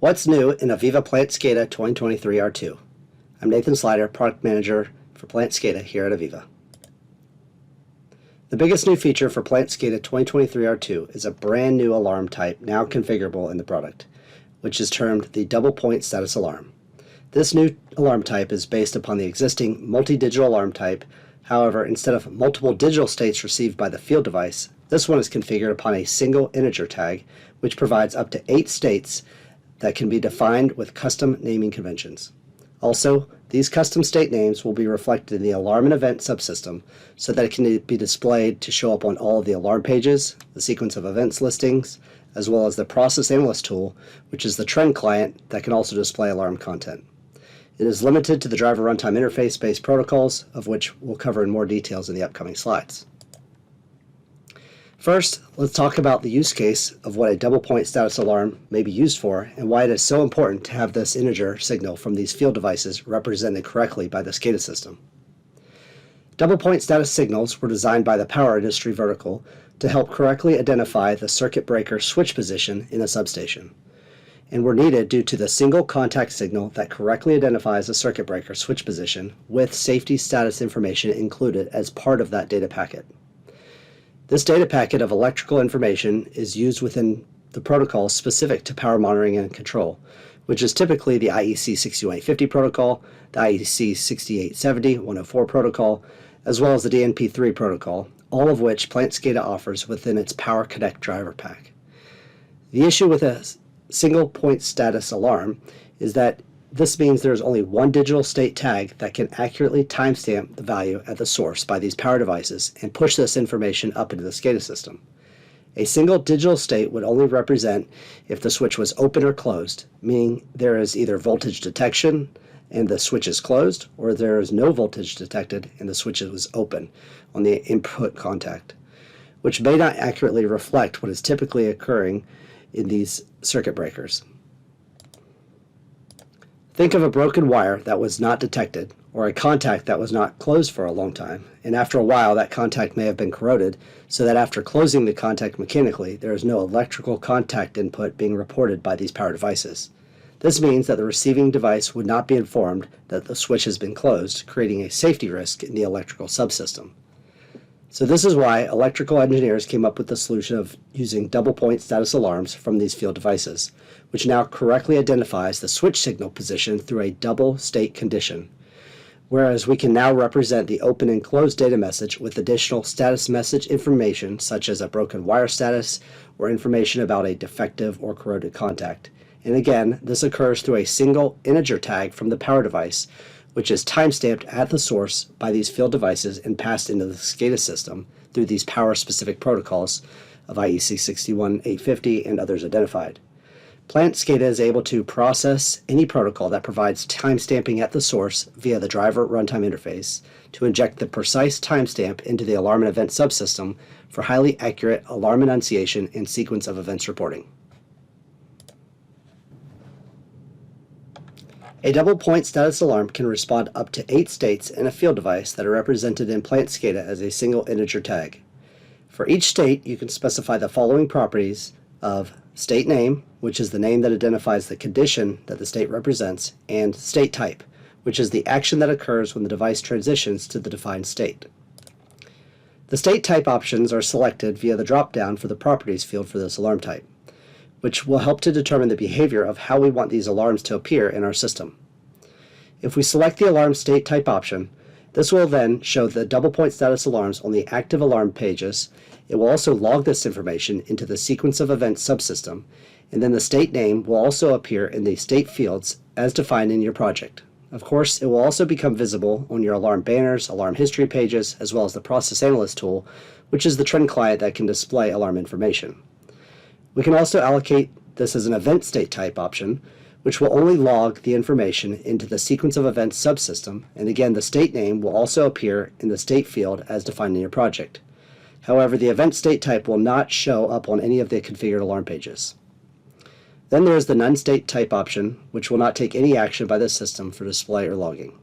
What's new in AVEVA Plant SCADA 2023 R2? I'm Nathan Slider, Product Manager for Plant SCADA here at AVEVA. The biggest new feature for Plant SCADA 2023 R2 is a brand new alarm type now configurable in the product, which is termed the double point status alarm. This new alarm type is based upon the existing multi-digital alarm type. However, instead of multiple digital states received by the field device, this one is configured upon a single integer tag, which provides up to 8 states that can be defined with custom naming conventions. Also, these custom state names will be reflected in the alarm and event subsystem so that it can be displayed to show up on all of the alarm pages, the sequence of events listings, as well as the process analyst tool, which is the trend client that can also display alarm content. It is limited to the driver runtime interface-based protocols, of which we'll cover in more details in the upcoming slides. First, let's talk about the use case of what a double point status alarm may be used for and why it is so important to have this integer signal from these field devices represented correctly by the SCADA system. Double point status signals were designed by the power industry vertical to help correctly identify the circuit breaker switch position in a substation, and were needed due to the single contact signal that correctly identifies a circuit breaker switch position with safety status information included as part of that data packet. This data packet of electrical information is used within the protocol specific to power monitoring and control, which is typically the IEC 61850 protocol, the IEC 6870-104 protocol, as well as the DNP3 protocol, all of which Plant SCADA offers within its Power Connect driver pack. The issue with a single point status alarm is that this means there is only one digital state tag that can accurately timestamp the value at the source by these power devices and push this information up into the SCADA system. A single digital state would only represent if the switch was open or closed, meaning there is either voltage detection and the switch is closed, or there is no voltage detected and the switch is open on the input contact, which may not accurately reflect what is typically occurring in these circuit breakers. Think of a broken wire that was not detected, or a contact that was not closed for a long time, and after a while that contact may have been corroded, so that after closing the contact mechanically, there is no electrical contact input being reported by these power devices. This means that the receiving device would not be informed that the switch has been closed, creating a safety risk in the electrical subsystem. So this is why electrical engineers came up with the solution of using double point status alarms from these field devices, which now correctly identifies the switch signal position through a double state condition, whereas we can now represent the open and closed data message with additional status message information such as a broken wire status or information about a defective or corroded contact. And again, this occurs through a single integer tag from the power device, which is timestamped at the source by these field devices and passed into the SCADA system through these power-specific protocols of IEC 61850 and others identified. Plant SCADA is able to process any protocol that provides timestamping at the source via the driver runtime interface to inject the precise timestamp into the alarm and event subsystem for highly accurate alarm enunciation and sequence of events reporting. A double point status alarm can respond up to 8 states in a field device that are represented in Plant SCADA as a single integer tag. For each state, you can specify the following properties of state name, which is the name that identifies the condition that the state represents, and state type, which is the action that occurs when the device transitions to the defined state. The state type options are selected via the drop-down for the properties field for this alarm type, which will help to determine the behavior of how we want these alarms to appear in our system. If we select the alarm state type option, this will then show the double point status alarms on the active alarm pages. It will also log this information into the sequence of events subsystem, and then the state name will also appear in the state fields as defined in your project. Of course, it will also become visible on your alarm banners, alarm history pages, as well as the process analyst tool, which is the trend client that can display alarm information. We can also allocate this as an event state type option, which will only log the information into the sequence of events subsystem, and again the state name will also appear in the state field as defined in your project. However, the event state type will not show up on any of the configured alarm pages. Then there is the none state type option, which will not take any action by the system for display or logging.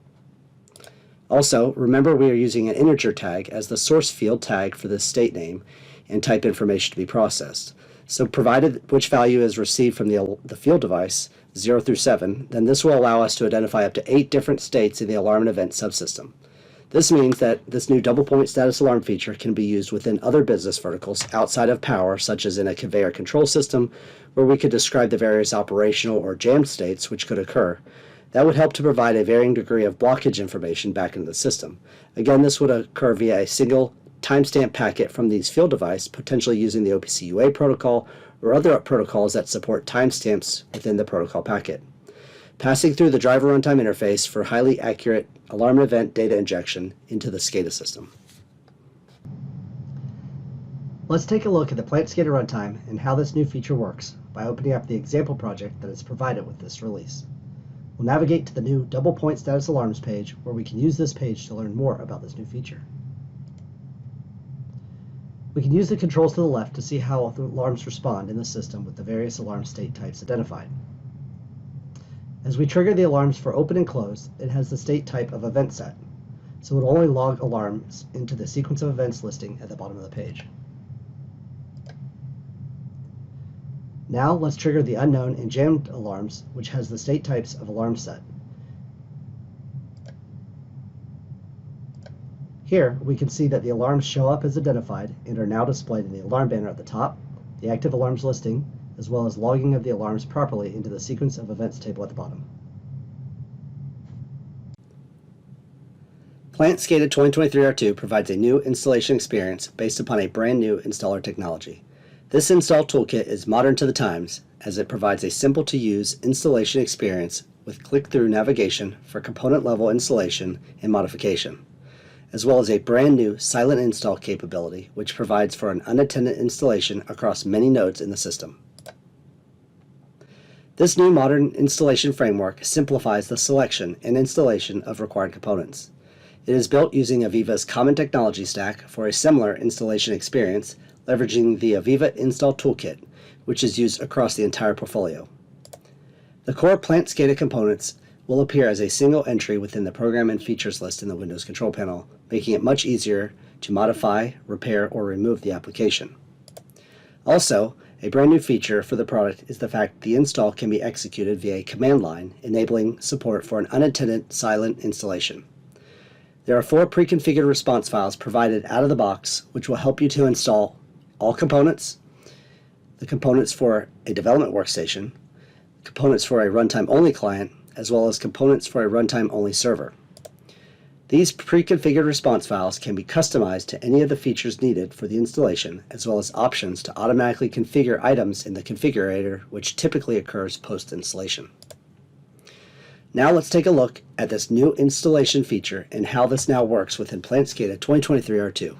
Also, remember we are using an integer tag as the source field tag for this state name and type information to be processed. So provided which value is received from the field device, 0 through 7, then this will allow us to identify up to 8 different states in the alarm and event subsystem. This means that this new double point status alarm feature can be used within other business verticals outside of power, such as in a conveyor control system, where we could describe the various operational or jammed states which could occur. That would help to provide a varying degree of blockage information back into the system. Again, this would occur via a single timestamp packet from these field device, potentially using the OPC UA protocol or other protocols that support timestamps within the protocol packet, passing through the driver runtime interface for highly accurate alarm and event data injection into the SCADA system. Let's take a look at the Plant SCADA runtime and how this new feature works by opening up the example project that is provided with this release. We'll navigate to the new double point status alarms page, where we can use this page to learn more about this new feature. We can use the controls to the left to see how the alarms respond in the system with the various alarm state types identified. As we trigger the alarms for open and close, it has the state type of event set, so it will only log alarms into the sequence of events listing at the bottom of the page. Now let's trigger the unknown and jammed alarms, which has the state types of alarm set. Here we can see that the alarms show up as identified and are now displayed in the alarm banner at the top, the active alarms listing, as well as logging of the alarms properly into the sequence of events table at the bottom. Plant SCADA 2023-R2 provides a new installation experience based upon a brand new installer technology. This install toolkit is modern to the times, as it provides a simple to use installation experience with click-through navigation for component level installation and modification, as well as a brand new silent install capability which provides for an unattended installation across many nodes in the system. This new modern installation framework simplifies the selection and installation of required components. It is built using AVEVA's common technology stack for a similar installation experience, leveraging the AVEVA Install Toolkit, which is used across the entire portfolio. The core Plant SCADA components will appear as a single entry within the Program and Features list in the Windows control panel, making it much easier to modify, repair, or remove the application. Also, a brand new feature for the product is the fact the install can be executed via a command line, enabling support for an unattended silent installation. There are 4 pre-configured response files provided out of the box, which will help you to install all components, the components for a development workstation, components for a runtime-only client, as well as components for a runtime-only server. These pre-configured response files can be customized to any of the features needed for the installation, as well as options to automatically configure items in the configurator, which typically occurs post-installation. Now let's take a look at this new installation feature and how this now works within Plant SCADA 2023-R2.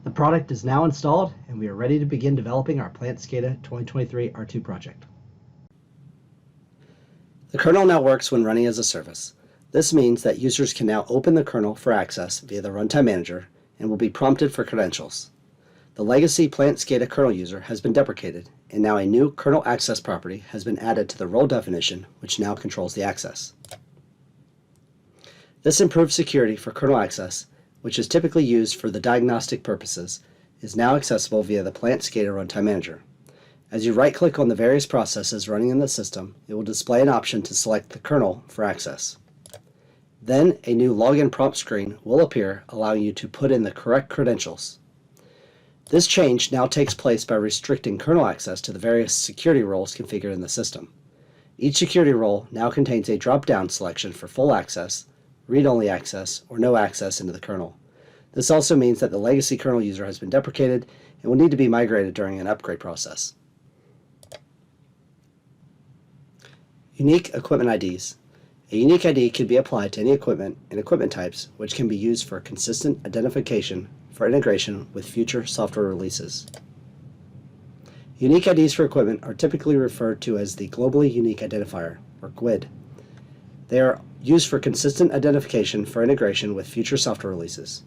The product is now installed, and we are ready to begin developing our Plant SCADA 2023-R2 project. The kernel now works when running as a service. This means that users can now open the kernel for access via the Runtime Manager and will be prompted for credentials. The legacy Plant SCADA kernel user has been deprecated, and now a new kernel access property has been added to the role definition, which now controls the access. This improved security for kernel access, which is typically used for the diagnostic purposes, is now accessible via the Plant SCADA Runtime Manager. As you right-click on the various processes running in the system, it will display an option to select the kernel for access. Then a new login prompt screen will appear, allowing you to put in the correct credentials. This change now takes place by restricting kernel access to the various security roles configured in the system. Each security role now contains a drop-down selection for full access, read-only access, or no access into the kernel. This also means that the legacy kernel user has been deprecated and will need to be migrated during an upgrade process. Unique equipment IDs. A unique ID can be applied to any equipment and equipment types, which can be used for consistent identification for integration with future software releases. Unique IDs for equipment are typically referred to as the Globally Unique Identifier, or GUID. They are used for consistent identification for integration with future software releases.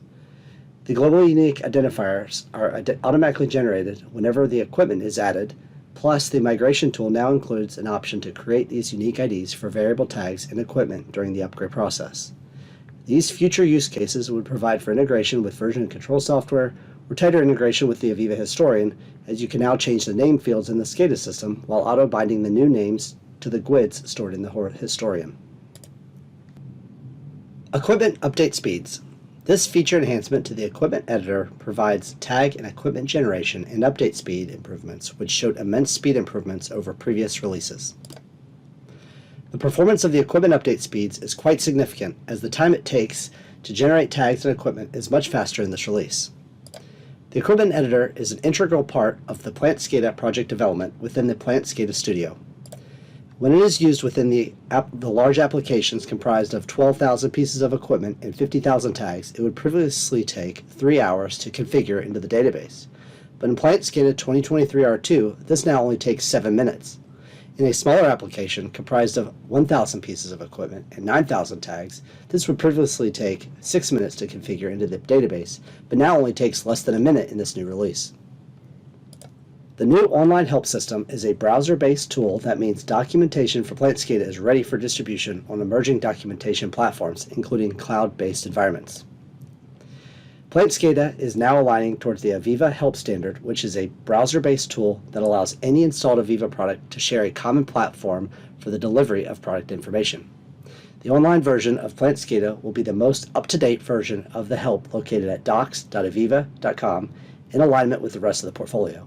The Globally Unique Identifiers are automatically generated whenever the equipment is added, plus the migration tool now includes an option to create these unique IDs for variable tags and equipment during the upgrade process. These future use cases would provide for integration with version control software or tighter integration with the AVEVA historian, as you can now change the name fields in the SCADA system while auto-binding the new names to the GUIDs stored in the historian. Equipment update speeds. This feature enhancement to the equipment editor provides tag and equipment generation and update speed improvements, which showed immense speed improvements over previous releases. The performance of the equipment update speeds is quite significant, as the time it takes to generate tags and equipment is much faster in this release. The equipment editor is an integral part of the Plant SCADA project development within the Plant SCADA Studio. When it is used within the large applications comprised of 12,000 pieces of equipment and 50,000 tags, it would previously take 3 hours to configure into the database. But in Plant SCADA 2023 R2, this now only takes 7 minutes. In a smaller application comprised of 1,000 pieces of equipment and 9,000 tags, this would previously take 6 minutes to configure into the database, but now only takes less than a minute in this new release. The new online help system is a browser-based tool that means documentation for Plant SCADA is ready for distribution on emerging documentation platforms, including cloud-based environments. Plant SCADA is now aligning towards the AVEVA Help Standard, which is a browser-based tool that allows any installed AVEVA product to share a common platform for the delivery of product information. The online version of Plant SCADA will be the most up-to-date version of the help located at docs.aveva.com in alignment with the rest of the portfolio.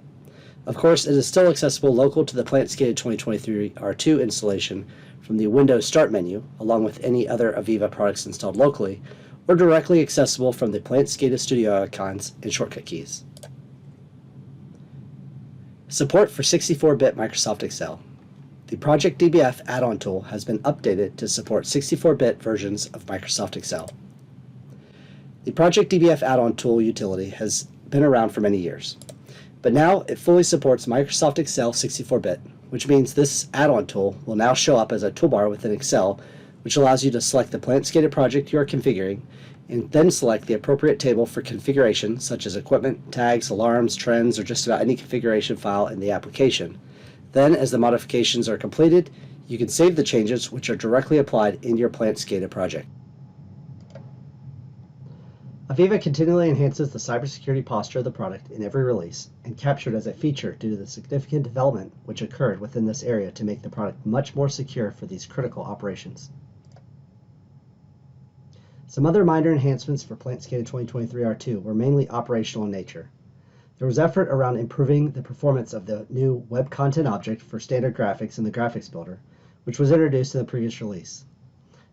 Of course, it is still accessible local to the Plant SCADA 2023 R2 installation from the Windows Start menu, along with any other AVEVA products installed locally, or directly accessible from the Plant SCADA Studio icons and shortcut keys. Support for 64-bit Microsoft Excel. The Project DBF add-on tool has been updated to support 64-bit versions of Microsoft Excel. The Project DBF add-on tool utility has been around for many years, but now it fully supports Microsoft Excel 64-bit, which means this add-on tool will now show up as a toolbar within Excel, which allows you to select the Plant SCADA project you are configuring, and then select the appropriate table for configuration, such as equipment, tags, alarms, trends, or just about any configuration file in the application. Then, as the modifications are completed, you can save the changes which are directly applied in your Plant SCADA project. AVEVA continually enhances the cybersecurity posture of the product in every release, and captured as a feature due to the significant development which occurred within this area to make the product much more secure for these critical operations. Some other minor enhancements for Plant SCADA 2023 R2 were mainly operational in nature. There was effort around improving the performance of the new Web Content object for standard graphics in the Graphics Builder, which was introduced in the previous release.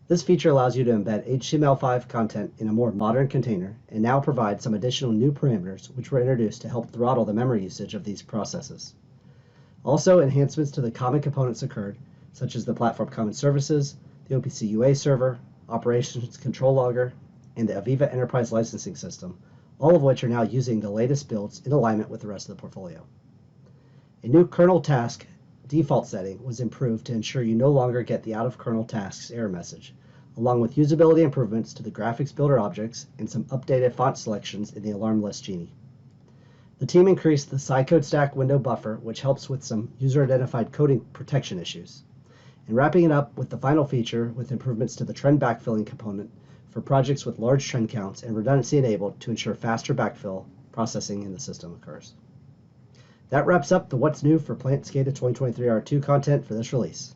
This feature allows you to embed HTML5 content in a more modern container, and now provides some additional new parameters which were introduced to help throttle the memory usage of these processes. Also, enhancements to the common components occurred, such as the Platform Common Services, the OPC UA server, Operations Control Logger, and the AVEVA Enterprise Licensing System, all of which are now using the latest builds in alignment with the rest of the portfolio. A new kernel task default setting was improved to ensure you no longer get the out-of-kernel tasks error message, along with usability improvements to the Graphics Builder objects and some updated font selections in the Alarm List Genie. The team increased the SciCode stack window buffer, which helps with some user-identified coding protection issues. And wrapping it up with the final feature with improvements to the trend backfilling component for projects with large trend counts and redundancy enabled to ensure faster backfill processing in the system occurs. That wraps up the What's New for Plant SCADA 2023 R2 content for this release.